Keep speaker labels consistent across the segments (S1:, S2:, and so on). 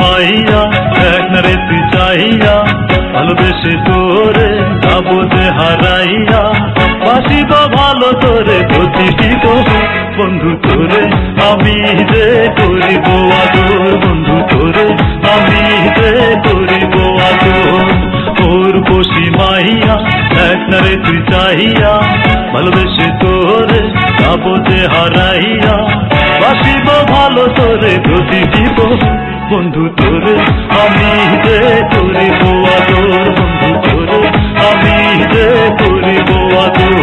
S1: মাইয়া এক নারে তুই চাইয়া ভালোবেসে তোরে যাবো যে হারাইয়া বাসিব ভালো তোরে প্রতিষ্ঠিত বন্ধু তোরে আমি যে করিব আদর বন্ধু তোরে আমি যে করিব আদর ওর বসি মাইয়া এক নারে তুই চাইয়া ভালোবেসে তোরে যাবো যে হারাইয়া বাসিব ভালো তোরে প্রতিষ্ঠিত বন্ধু তোরে আমি যে করিব আদর বন্ধু তোরে আমি যে করিব আদর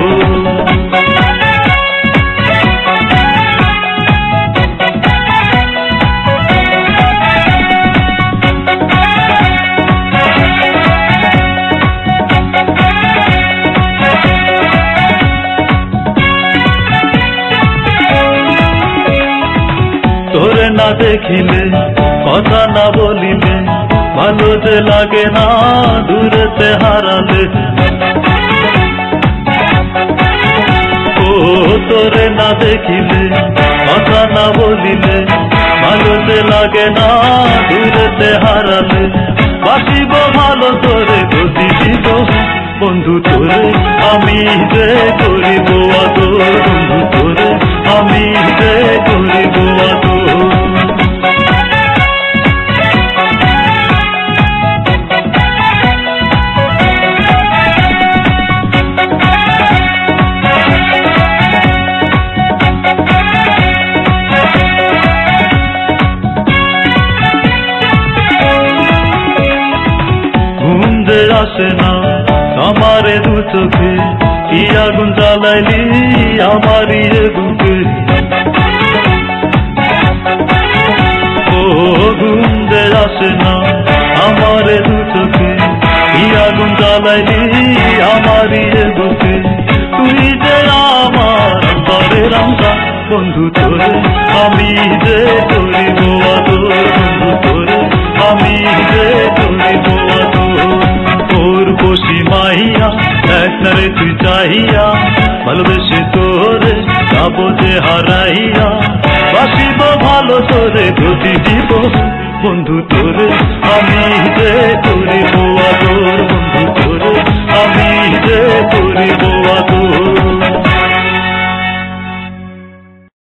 S1: তোরে না দেখিলে কথা না বলিলে ভালো যে লাগে না দূরেতে হারালে ও তোরে না দেখিলে কথা না বলিলে ভালো যে লাগে না দূরেতে হারালে বাসিব ভালো তোরে প্রতিষ্ঠিত বন্ধু তোরে আমি যে করিব আদর বন্ধু তোরে আমি যে করিব আদর আসে না আমারে দু চোখে কি আগুন জ্বালাইলি আমারই বুকে ও গুন্দে আসে না আমারে দু চোখে কি আগুন জ্বালাইলি আমারই বুকে তুই যে আমার অন্তরের রামটা বন্ধু তোরে আমি যে করিব আদর বন্ধু তোরে আমি যে করিব আদর তোর বসি মাইয়া এক নারে তুই চাইয়া ভালোবেসে তোরে যাবো যে হারাইয়া বাসিব ভালো তোরে প্রতিজীব বন্ধু তোরে আমি যে করিব আদর বন্ধু তোরে আমি যে